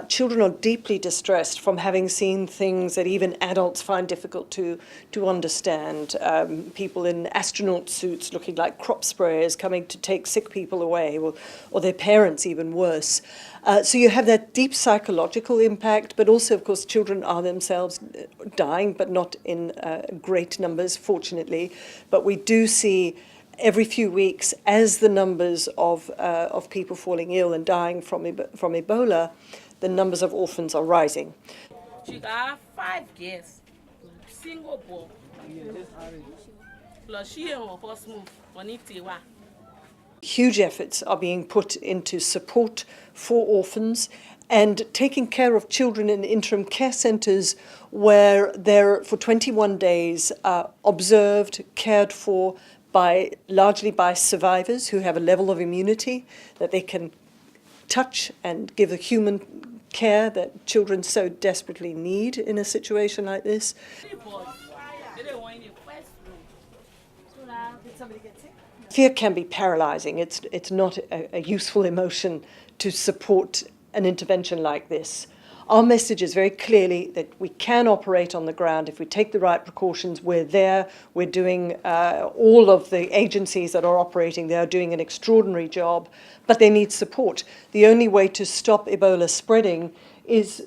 Children are deeply distressed from having seen things that even adults find difficult to understand. People in astronaut suits looking like crop sprayers coming to take sick people away, or their parents even worse. So you have that deep psychological impact, but also, of course, children are themselves dying, but not in great numbers, fortunately. But we do see every few weeks, as the numbers of people falling ill and dying from Ebola, the numbers of orphans are rising. She got 5 girls, single boy. Plus she and her husband on it. Huge efforts are being put into support for orphans and taking care of children in interim care centres where they're for 21 days observed, cared for largely by survivors who have a level of immunity that they can touch and give the human care that children so desperately need in a situation like this. Fear can be paralyzing. It's not a useful emotion to support an intervention like this. Our message is very clearly that we can operate on the ground if we take the right precautions. We're there. We're doing, all of the agencies that are operating there are doing an extraordinary job, but they need support. The only way to stop Ebola spreading is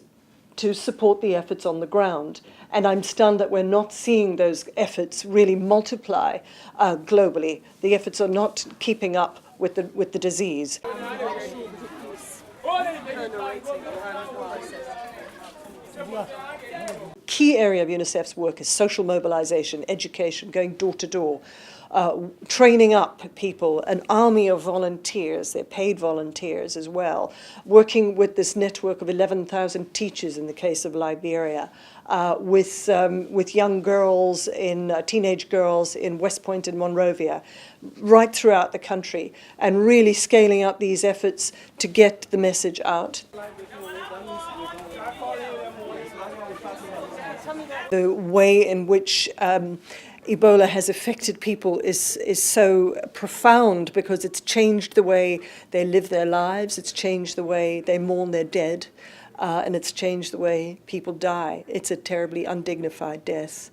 to support the efforts on the ground. And I'm stunned that we're not seeing those efforts really multiply globally. The efforts are not keeping up with the disease. Key area of UNICEF's work is social mobilization, education, going door to door, training up people, an army of volunteers, they're paid volunteers as well, working with this network of 11,000 teachers in the case of Liberia, with young girls, teenage girls in West Point and Monrovia, right throughout the country, and really scaling up these efforts to get the message out. The way in which Ebola has affected people is so profound because it's changed the way they live their lives, it's changed the way they mourn their dead, and it's changed the way people die. It's a terribly undignified death.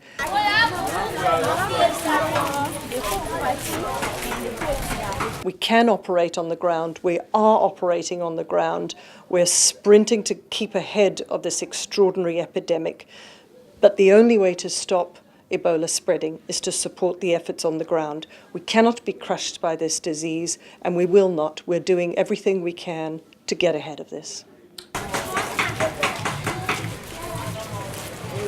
We can operate on the ground. We are operating on the ground. We're sprinting to keep ahead of this extraordinary epidemic. But the only way to stop Ebola spreading is to support the efforts on the ground. We cannot be crushed by this disease, and we will not. We're doing everything we can to get ahead of this.